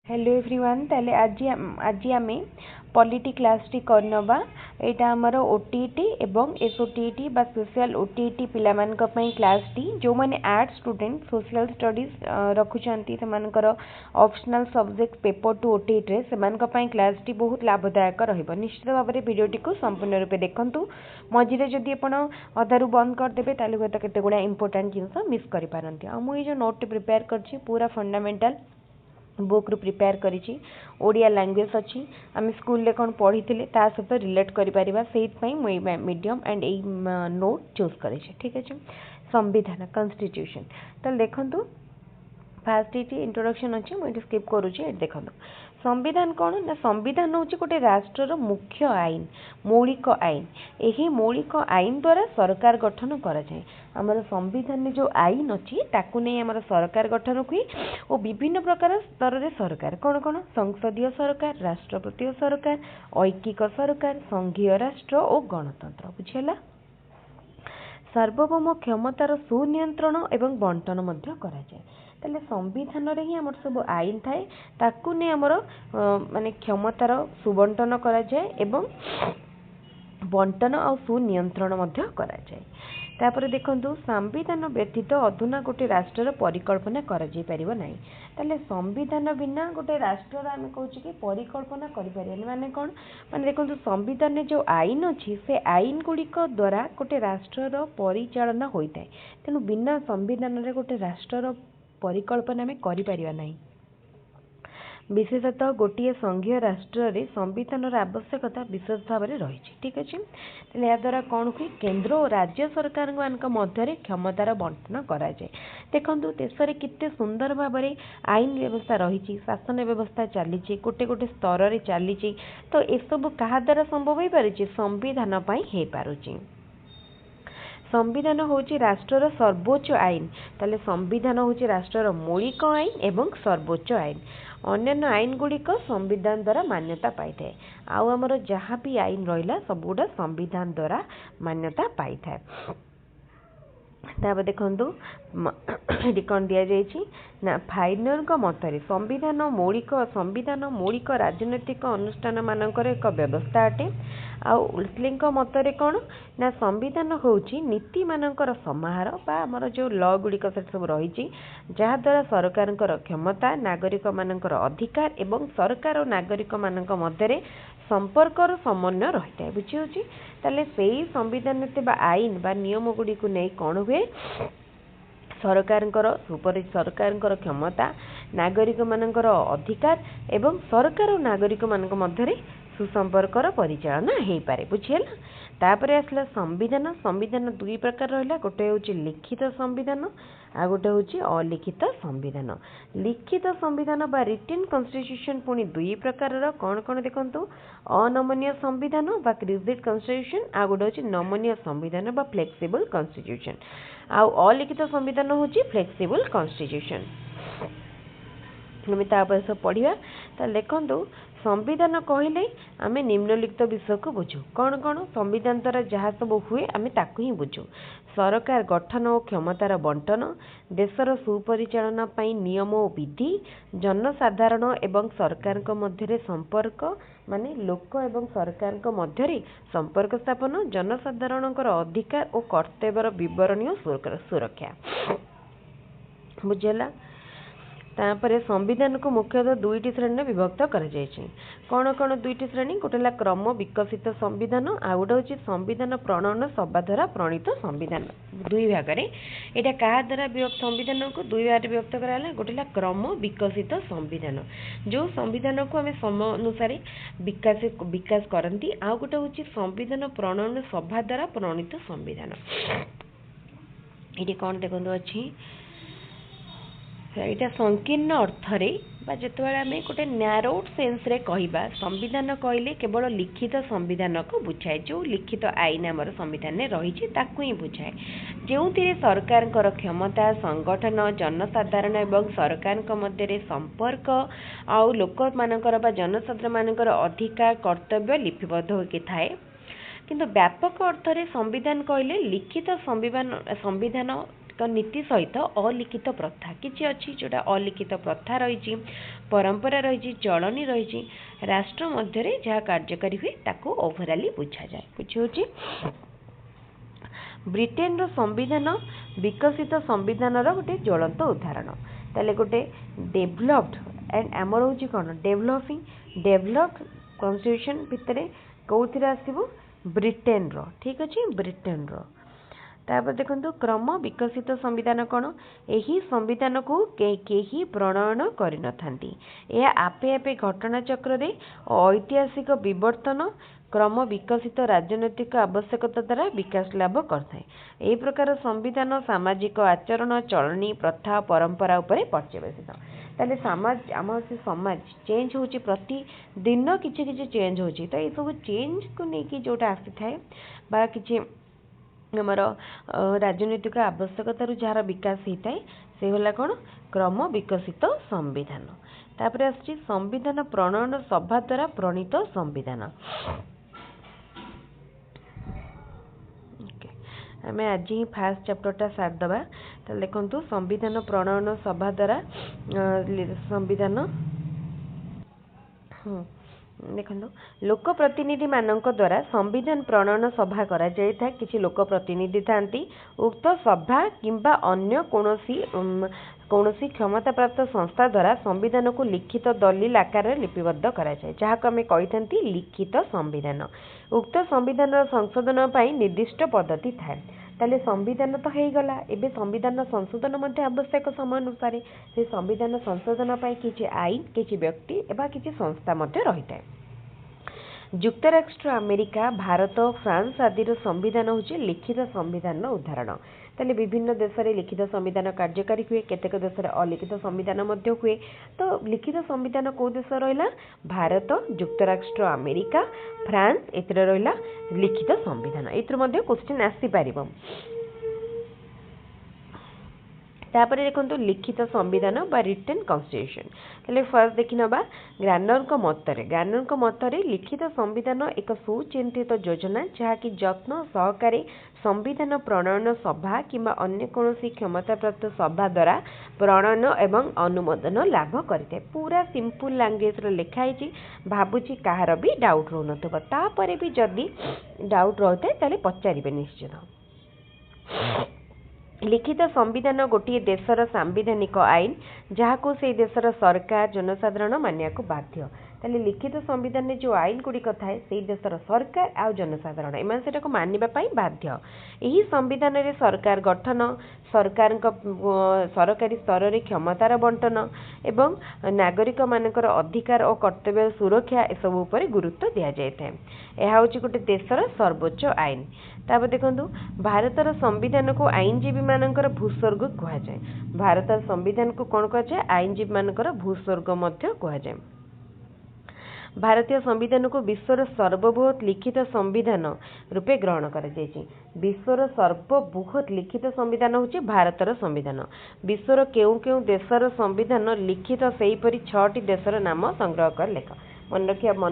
Hello everyone ताले आज आम पॉलिटी क्लास टी करनबा एटा हमर ओटीटी एवं एसओटीटी बा सोशल ओटीटी पिला मानक पई क्लास टी जो माने आर्ट स्टूडेंट सोशल स्टडीज रखुचंती सेमानकर optional subject paper two OTT रे सेमानक पई क्लास टी बहुत लाभदायक रहइबो। निश्चित भाव में वीडियोटी को संपूर्ण रूपे देखंतु मझिरे जदि आपण अधारू बंद कर देबे ताले होता केते गुडा इंपोर्टेंट जिंस मिस करि पारंती। आ मु ए जो नोट प्रिपेयर करछि पूरा फंडामेंटल बुक रु प्रिपेयर करिछि ओडिया लैंग्वेज अच्छी आम स्कूल ले कौन पढ़ी ता सहित रिलेट करें मुझे medium and A note choose कर ठीक अच्छे। संविधान कॉन्स्टिट्यूशन तो देखंतु फास्ट ये इंट्रोडक्शन अच्छी मुझे स्किप करुँचे देखो। संविधान कौन ना संविधान हूँ गोटे राष्ट्र मुख्य आईन मौलिक आईन यही मौलिक आईन द्वारा सरकार गठन कराए। आमर संविधान जो आईन अच्छी ताकू नहीं आमर सरकार गठन हुए और विभिन्न प्रकार स्तर रे सरकार कौन कौन संसदीय सरकार राष्ट्रपति सरकार ऐकिक सरकार संघीय राष्ट्र और गणतंत्र बुझेगा। सार्वभौम क्षमतार सुनियंत्रण एवं बंटन मध्य कराए। ताले संविधान रे ही आमर सब आईन थाए ताकू ने आमर माने क्षमतार सुबंटन कराए एवं बंटन और सुनियंत्रण मध्य कराए। तापर देखंतु संविधान व्यतीत अधुना गोटे राष्ट्र परिकल्पना करा जाई परिबो नाही। ताले संविधान बिना गोटे राष्ट्र आम कहूँ कि परिकल्पना करें माने कौन माने देखो संविधान जो आईन अच्छी से आईन गुड़िक द्वारा गोटे राष्ट्र परिचालना होता है। तेणु बिना संविधान रे गोटे राष्ट्र परिकल्पना आम करिपारिबा नाही। विशेषतः गोटे संघीय राष्ट्र रे संविधान आवश्यकता विशेष भाव में रही ठीक अच्छे। या द्वारा कौन हुए केंद्र और राज्य सरकार मध्य क्षमतार बंटन कराए। देखो देश में कितने सुंदर भाव में आईन व्यवस्था रही शासन व्यवस्था चली गोटे गोटे स्तर में चली तो यू क्या द्वारा संभव हो पारे संविधान हो पारुची। संविधान हूँ राष्ट्र सर्वोच्च आईन ताले संविधान हूँ राष्ट्र मौलिक आईन एवं सर्वोच्च आईन अन्य आईन गुड़िक संविधान द्वारा मान्यता पाई थाए। आउ आमर जहाँ भी आईन रहा सब गुड़ा संविधान द्वारा मान्यता पाई थाए। तापर देखंतु ये कौन दि जाइए ना फाइनल मतरे संविधान मौलिक राजनैतिक अनुष्ठान मानकर एक व्यवस्था अटे। आउली मतरे कौन ना संविधान हूँ नीति मानकर समाहार बा आमर जो लॉ गुड़िक सब रही जहाँ द्वारा सरकार क्षमता नागरिक मानकर अधिकार एवं सरकार और नागरिक मानक मध्य संपर्कर समन्वय रही है बुझी। ताले से संविधान आईन बा नियम गुड़ी को नहीं कौन हुए सरकार क्षमता नागरिक मानकर अधिकार एवं सरकार और नागरिक मानक मध्य सुसंपर्कर परिचालना हो पारे बुझीगला। तापर आसला संविधान संविधान दुई प्रकार रहा गोटे हूँ लिखित संविधान आ गोटे हूँ अलिखित संविधान। लिखित संविधान बा रिटन कॉन्स्टिट्यूशन पुणी दुई प्रकार कौन कौन देखंतु अनमनीय संविधान बा क्रिजेड कॉन्स्टिट्यूशन आ गोटे हूँ नमनीय संविधान बा फ्लेक्सिबल कॉन्स्टिट्यूशन आ अलिखित संविधान हूँ फ्लेक्सिबल कॉन्स्टिट्यूशन। सब पढ़ा तो देखो संविधान कहले आम निम्नलिखित विषय को बुझू कौन कौन संविधान द्वारा जहाँ सब हुए आम ताकू ही बुझू सरकार गठन और क्षमतार बंटन देशर सुपरिचालना पाई नियम और विधि जनसाधारण एवं सरकार मध्य संपर्क माने लोक एवं सरकार मध्य संपर्क स्थापन जनसाधारण अधिकार और कर्तव्यर विवरणी सुरक्षा बुझेगा। तापर संविधान को मुख्यतः दुईटी श्रेणी विभक्त कौन कौन दुईटी श्रेणी गोटे क्रम विकसित संविधान आ गोटे हूँ संविधान प्रणयन सभा द्वारा प्रणीत संविधान दुई भाग में यहाँ क्या द्वारा संविधान को दुई भाग विभक्त कराला गोटे क्रम विकसित संविधान जो संविधान को आम समय अनुसार विकास करती आ गोटे हूँ संविधान प्रणयन सभा द्वारा प्रणीत संविधान। ये कौन देखो अच्छी यहाँ संकीर्ण अर्थरे जितेबाला आम गोटे न्यारोड सेन्स रे कहवा संविधान कहले केवल लिखित संविधान को बुझाए जो लिखित आईन आमर संविधान रही ही बुझाए जो सरकार क्षमता संगठन जनसाधारण एवं सरकार मध्य संपर्क आउ लोक मानकर जनसाधारण मानकर अधिकार कर्तव्य लिपिबद्ध होके थाए। किंतु व्यापक अर्थरे संविधान कहले लिखित संविधान नीति सहित अलिखित प्रथा किछि अछि जोटा अलिखित प्रथा रही परंपरा रही चलनी रही राष्ट्र मध्य जहाँ कार्यकारी हुए ताको ओवरऑली बुझा जाए बुझी ब्रिटेन रो संविधान विकसित संविधान गोटे ज्वलंत उदाहरण ताले गोटे डेभलप्ड एंड आमर हूँ कौन डेभलप्ड कन्स्टिट्यूशन भितर कौन आसो ब्रिटेन रो ठीक अच्छे ब्रिटेन रो तापर देखो क्रम विकसित संविधान कौन यही संविधान को केही प्रणयन कर आपे आपे घटना चक्र रे ऐतिहासिक विवर्तन क्रम विकसित राजनैतिक आवश्यकता द्वारा विकास लाभ करता है प्रकार संविधान सामाजिक आचरण चलनी प्रथा परंपरा उपरे पर्यवेसित ताले समाज आम से समाज चेंज होची प्रति दिन किछि किछि चेंज होची तो ये सब चेंज को लेकिन जोटा आसी थाए बा किछि आमर राजनैतिक आवश्यकतार जार विकास होता है से होला कौन क्रम विकसित संविधान तापर आछि संविधान प्रणयन सभा द्वारा प्रणीत संविधान आम आज ही फास्ट चैप्टरटा सारी दबा तो देखो संविधान प्रणयन सभा द्वारा संविधान देखो लोक प्रतिनिधि मानक द्वारा संविधान प्रणयन सभा करा जाय था किछि लोक प्रतिनिधि थांती उक्त सभा किंबा अन्य कौनसी क्षमता प्राप्त संस्था द्वारा संविधान को लिखित दलील आकार लिपिबद्ध करा जाय जहाँ को आम कही लिखित संविधान उक्त संविधान संशोधन पर निर्दिष्ट पद्धति थाए ताले संविधान तो हो गला एबे संविधान संशोधन मध्य आवश्यक समय अनुसार से संविधान संशोधन पर किछि आईन किछि व्यक्ति एवं किछि संस्था मध्य रही है युक्तराष्ट्र अमेरिका भारत फ्रांस आदि संविधान होची लिखित संविधान उदाहरण ताले विभिन्न देश में लिखित संविधान कार्यकारी हुए केतेक देश में अलिखित संविधान मध्य हुए तो लिखित संविधान कौ देश रहा भारत युक्तराष्ट्र अमेरिका फ्रांस एतिर रहा लिखित संविधान एतिर मध्य क्वेश्चन आसी पारिबो तापर देखो लिखित संविधान बा रिटन कन्स्टिट्यूशन ताले फर्स्ट देखि नबा ग्रानर को मतरे लिखित संविधान एक सुचिंतित योजना जहाँकि यत्न सहकारे संविधान प्रणयन सभा किंबा अन्य कौनसी क्षमता प्राप्त सभा द्वारा प्रणयन एवं अनुमोदन लाभ करते पूरा सिंपल लैंग्वेज रो लिखाई भावुची कहार भी डाउट रो नथबो तापरे भी जदी डाउट रहते ताले पचारिबे निश्चित लिखित संविधान गोटे देशर सांविधानिक आईन जहाँ को से देशर सरकार जनसाधारण मानिया को बाध्य ताले लिखित संविधान जो आईन गुड़िक थाए से देशर सरकार आ जनसाधारण एम से मानिबा पई बाध्य यही संविधान रे सरकार गठन सरकार सरकारी स्तर रे क्षमतार बंटन एवं नागरिक मानकर अधिकार और कर्तव्य सुरक्षा एसबू उपर गुरुत्व दि जाए यह हूँ गोटे देशर सर्वोच्च आईन तापर देखो भारतर संविधान को आईनजीवी मानकर भूस्वर्ग कहुए भारतर संविधान को कौन कहुए आईनजीवी मानकर भूस्वर्ग मध्य कहुए भारतीय संविधान को विश्वर सर्वबृहत लिखित संविधान रूपे ग्रहण कर विश्वर सर्वबृहत लिखित संविधान होची भारतर संविधान विश्वर केउ केउ देशर संविधान लिखित सेहीपरि 6टी देशर नाम संग्रह कर लेख मन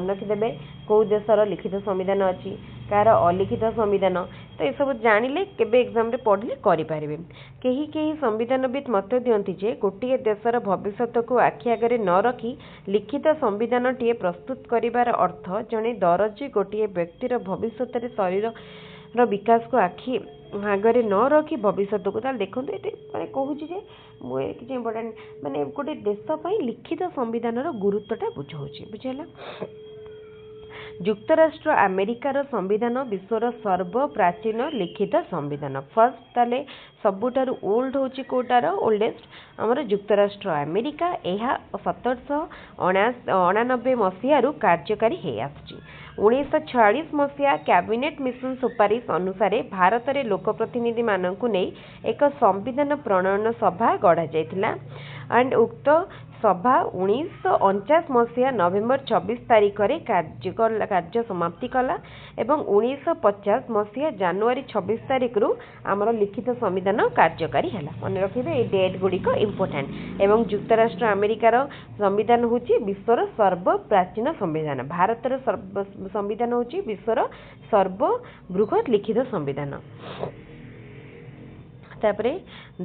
रखिदेवे कौ देशर लिखित संविधान अच्छी कार अलिखित संविधान तो यह जानिले केबे एग्जाम रे पढ़ले करि पारिबे कहीं संविधानविद मत दियंती जे गोटे देशर भविष्य को आखि आगे न रखी लिखित संविधान टीए प्रस्तुत करिवार अर्थ जने दरजी गोटे व्यक्तिर भविष्य शरीर विकास को आखि आगे न रखी भविष्य को देखो ये कहूँ कि इम्पोर्टाट माने गोटे देश लिखित संविधान गुरुत्वटा बुझाऊँ बुझेगा युक्तराष्ट्र अमेरिकार संविधान विश्वर सर्वप्राचीन लिखित संविधान फर्स्ट ताले सबुठारु ओल्ड होची कोटार ओल्डेस्ट आमर युक्तराष्ट्र अमेरिका यह 1799 मसीहारू कार्यकारी हो आसुची 1946 मसीहा कैबिनेट मिशन सुपारिश अनुसार भारत में लोकप्रतिनिधि मानकु नहीं एक संविधान प्रणयन सभा गढ़ा जाइथिला एंड उक्त सभा 1949 मसीहा नवेम्बर 26 तारीख में कार्य समाप्ति कला एवं 1950 मसीहा जनवरी 26 तारीख रु आमर लिखित संविधान कार्यकारी है मन रखिए ये डेट गुड़िक इम्पोर्टाट एवं युक्तराष्ट्र अमेरिकार संविधान होची विश्वर सर्वप्राचीन संविधान भारतर संविधान होची विश्वर सर्वबृहत लिखित संविधान तापरे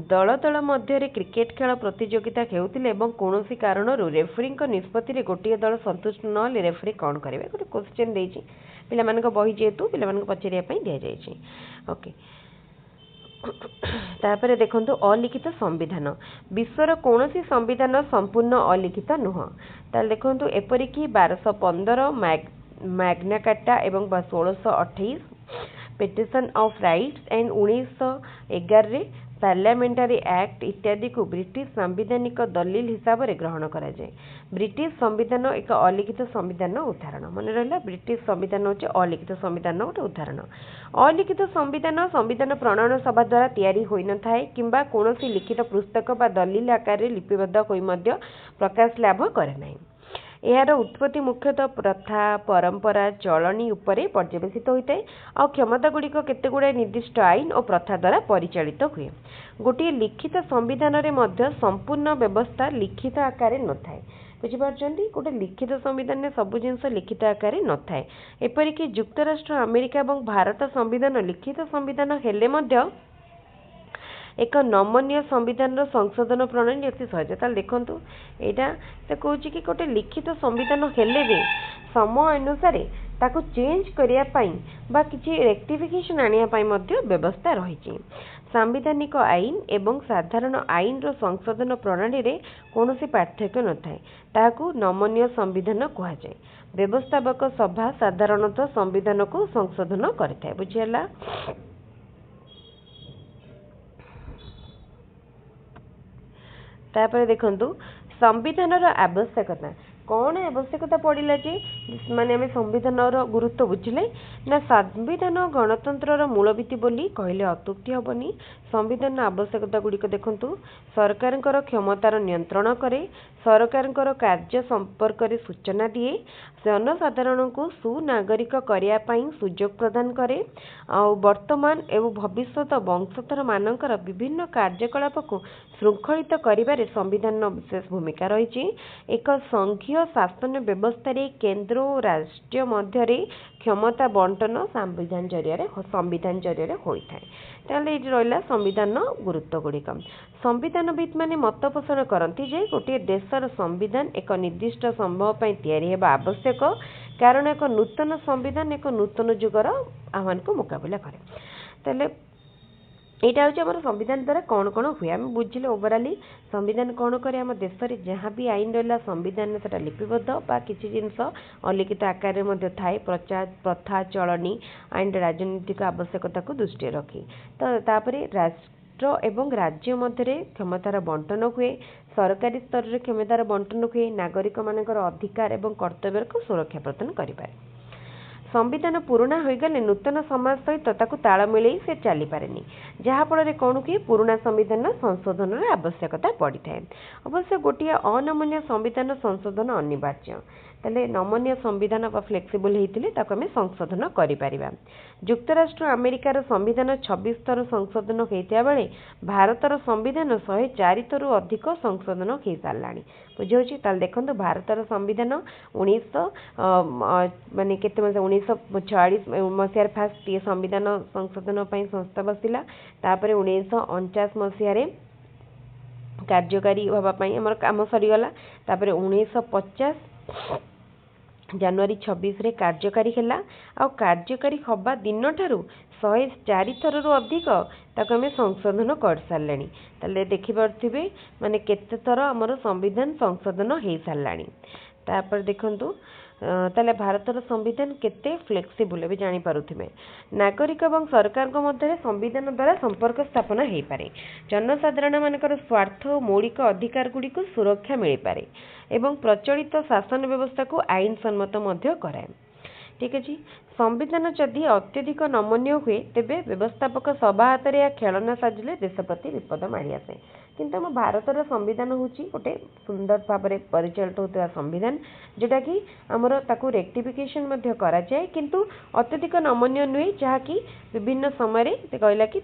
दल दल मध्य क्रिकेट खेल प्रतियोगिता खेलुथिले एवं कौनसी कारणरू रेफरी निष्पत्ति रे गोटे दल संतुष्ट नहले रेफरी कौन करेंगे गोटे क्वेश्चन देछि पिला मानक बही जेतु पिला मानक पचारिया पई दिया जायछि ओके तापरे देखंतु अलिखित संविधान विश्वर कौनसी संविधान संपूर्ण अलिखित नुह ताल देखंतु एपरिकी 1215 मैग्ना कार्टा एवं 1628 पिटिशन ऑफ राइट्स एंड 1911 रे पार्लियामेंटारी एक्ट इत्यादि को ब्रिटिश संवैधानिक दलील हिसाब से ग्रहण करा जाए। ब्रिटिश संविधान एक अलिखित संविधान उदाहरण मन रहा ब्रिटिश संविधान होचे अलिखित संविधान गोटे उदाहरण। अलिखित संविधान संविधान प्रणयन सभा द्वारा तैयारी होई न थाए किंबा कोनोसी लिखित पुस्तक बा दलील आकार रे लिपिबद्ध होई मध्य प्रकाश लाभ करे नाही। यार उत्पत्ति मुख्यतः प्रथा परंपरा चलनी उपरे पर्यवेसित होता है और क्षमता गुड़िक केते गुड़ाए निर्दिष्ट आईन और प्रथा द्वारा परिचालित हुए। गोटे लिखित संविधान रे मध्य संपूर्ण व्यवस्था लिखित आकार न थाए बुझीपार्चंती गोटे लिखित संविधान में सब जिनस लिखित आकार न थाए एपरिक युक्तराष्ट्र अमेरिका और भारत संविधान लिखित संविधान हेले मध्य एक नमनीय संविधान संशोधन प्रणाली अति सहज ताल देखंतु एटा से कहूँ कि गोटे लिखित संविधान हेले भी समय अनुसार ताको चेंज करिया पाई बा किछि रेक्टिफिकेशन आनिया पाई मध्य व्यवस्था रही। सांविधानिक आईन एवं साधारण आईन रो संशोधन प्रणाली रे कोनोसी पार्थक्य न थाए ताकू नमनीय संविधान कहा जाए। व्यवस्थापक सभा साधारणतः संविधान को संशोधन करथाय बुझियला। तापर देखंतु संविधान आवश्यकता कौन आवश्यकता पड़िला जे माने आम संविधान गुरुत्व बुझिले ना संविधान गणतंत्र मूल भित्ति बोली कहले अत्युक्ति हेबनी। संविधान आवश्यकता गुड़िक देखंतु सरकार क्षमतार नियंत्रण करे सरकार कार्य संपर्क में सूचना दिए जनसाधारण को सुनागरिक करिया पई सुजोग प्रदान करे और वर्तमान एवं भविष्यत वंशधर मानकर विभिन्न कार्यकलाप को श्रृंखलित करिबारे संविधान विशेष भूमिका रही। एक संघीय शासन व्यवस्था रे केंद्र और राज्य मध्य क्षमता बंटन संविधान जरिया होता है। ताले रहा संविधान गुरुत्व गुड़िक संविधानविद माने मत पोषण करती जे गोटे देशर संविधान एक निर्दिष्ट संभव पर तैयारी हेबा आवश्यक कारण एक नूतन संविधान एक नूतन जुगर आह्वान को मुकाबला करे। ताले यहाँ हूँ आम संविधान द्वारा कौन कौन हुए आम बुझे ओवराली संविधान कौन करे आम देश में जहाँ भी आईन रहा संविधान से लिपिबद्ध बा किसी जिनस अलिखित आकार में थाए प्रथा चलनी आईन राजनीतिक आवश्यकता को दृष्टि रखी तो तापरे राष्ट्र एवं राज्य मध्य क्षमतार बंटन हुए सरकारी स्तर में क्षमतार बंटन हुए नागरिक मानकर अधिकार एवं कर्तव्य को सुरक्षा प्रदान करें। संविधान पुराणा हो गले नूतन समाज सहित ताकू ताल मिले से चली पारेनी जहाँफल कौन कि पुराणा संविधान संशोधन आवश्यकता पड़ी था। अवश्य गोटे अनमनीय संविधान संशोधन अनिवार्य तेल नमनीय संविधान फ्लेक्सिबल होते आम संशोधन करा। युक्तराष्ट्र अमेरिकार संविधान 26 थर संशोधन होता बेले भारतर संविधान 104 थर अधिक संशोधन हो सारा बुझे ताल देखो भारतर संविधान 1900 माने केते 1946 मसीह फास्ट ये संविधान संशोधन संस्था बसला 1949 मसीह कार्यकारी हाँपाई आम कम सरीगला 1950 जनवरी 26 रे कार्यकारी है आ कार्यकारी हवा दिन ठारू 104 थर अधिक ताको आम संशोधन कर सारे ताले देखिपे माने केते थर आमर संविधान संशोधन हो सारे तापर देखंतु ताले भारतर संविधान केते फ्लेक्सिबल भी जानी पारुथिबे। नागरिक एवं सरकार मध्य संविधान द्वारा संपर्क स्थापना हो पारे जनसाधारण मानकर स्वार्थ और मौलिक अधिकार गुड़ी को सुरक्षा मिल पारे एवं प्रचलित शासन व्यवस्था को आईन सम्मत मध्य कराए। ठीक अच्छे संविधान जदि अत्यधिक नमनीय हुए तेबे व्यवस्थापक सभा हाथ में या खेलना साजिले देश प्रति विपद माड़ी आसे किंतु आम भारतर संविधान हूँ गोटे सुंदर भाव में परिचालित होता संविधान जोटा कि आमर ताकू रेक्टिफिकेशन मध्य करा जाए किंतु अत्यधिक नमनीय नुहे जहाँकि विभिन्न समय कहला कि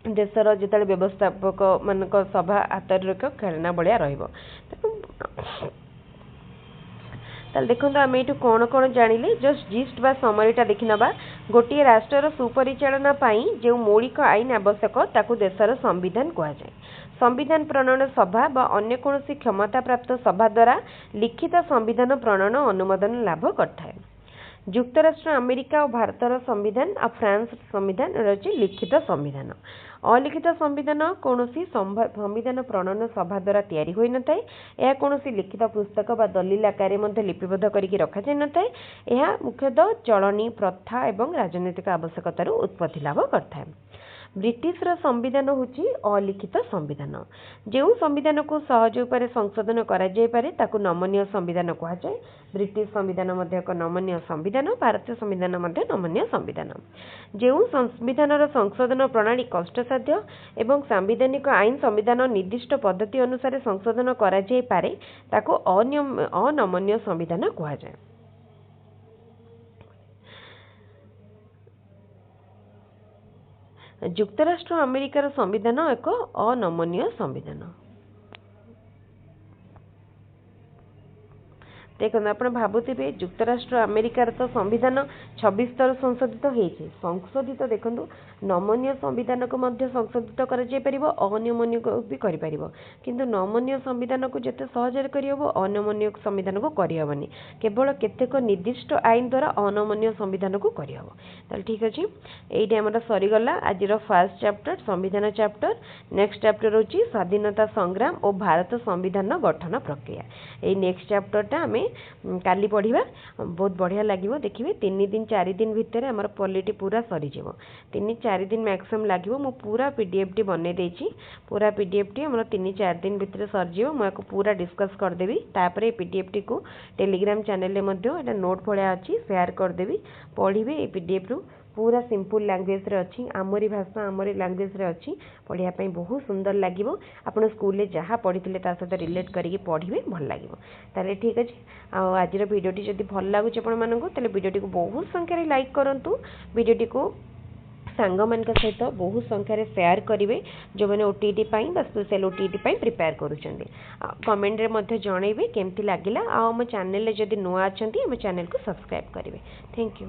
देशर जो व्यवस्थापक मान सभा हाथ खेलना भाया ताल देखो आम ये कौन कौन जानिले जस्ट जिस्ट बा समरीटा देखी नवा गोटे राष्ट्र सुपरिचालना पाई जो मौलिक आईन आवश्यक ताकू देशर संविधान कहुए। संविधान प्रणयन सभा व अन्य कौन क्षमता प्राप्त सभा द्वारा लिखित संविधान प्रणयन अनुमोदन लाभ करଥାଏ। युक्तराष्ट्र अमेरिका और भारतर संविधान और फ्रांस संविधान रही लिखित संविधान। अलिखित संविधान कौन संविधान प्रणयन सभा द्वारा तैयारी होई न थाए। यह कौन लिखित पुस्तक व दलील आकार में लिपिबद्ध करके रखा जाए न थाए। यह मुख्यतः चलनी प्रथा एवं राजनीतिक आवश्यकतार उत्पत्ति लाभ करता है। ब्रिटिशर संविधान होची अलिखित संविधान। जो संविधान को सहज उपाय संशोधन कर नमनीय संविधान कहुए। ब्रिटिश संविधान एक नमनीय संविधान, भारतीय संविधान नमनीय संविधान। जो संविधान संशोधन प्रणाली कष्टसाध्य एवं संवैधानिक आईन संविधान निर्दिष्ट पद्धति अनुसार संशोधन कर अनमनीय संविधान कहुए। युक्तराष्ट्र अमेरिकार संविधान एक अनमनीय संविधान। देखो आप भावुवे युक्तराष्ट्र अमेरिकार तो संविधान 26 थर संशोधित होती। संशोधित देखो नमनीय संविधान को संशोधित अनमनीय भी कर किंतु नमनीय संविधान को जिते सहज करहब अनमनीय संविधान को करहबनी। केवल केतेक निर्दिष्ट आईन द्वारा अनमनीय संविधान को करहब। ताल ठीक अच्छे ये आम सरीगला आज फर्स्ट चैप्टर संविधान चैप्टर। नेक्स्ट चैप्टर हूँ स्वाधीनता संग्राम और भारत संविधान गठन प्रक्रिया। ये नेक्स्ट चैप्टरटा आम काली पढ़ा बहुत बढ़िया लगे। देखिए 3 दिन 4 दिन भितर आमर पॉलिटी पूरा सरीज 3-4 दिन मैक्सिमम लगे। मु पूरा पीडीएफ टी बनई देछि। पूरा पीडीएफ टी आमर 3-4 दिन भितर सरीज। मुझे पूरा डिस्कस करदेवी। तापर पीडीएफ टी को टेलीग्राम चैनल में नोट भलिया अच्छी शेयर करदेवी। पढ़िबे ये पीडीएफ रु पूरा सिंपल लैंग्वेज रे अच्छी आमरी भाषा आमरी लैंग्वेज रे अच्छी पढ़ाई बहुत सुंदर लगे। आपन स्कूल रे जहाँ पढ़ी सहित रिलेट करके पढ़े भल लगे। ताले ठीक अच्छे आज भिडियोटी जब भल लगुच आपको भिडियोटी को बहुत संख्यार लाइक करूँ। भिडियोटी को सांग मान सहित बहुत संख्यार शेयर करेंगे जो मैंने ओटीईटी स्पेशल ओटीईटी प्रिपेयर करुँच। कमेंट रे जनइबे केमती लगिला। आम चैनल जदि नुआ अच्छा आम चैनल को सब्सक्राइब करेंगे। Thank you.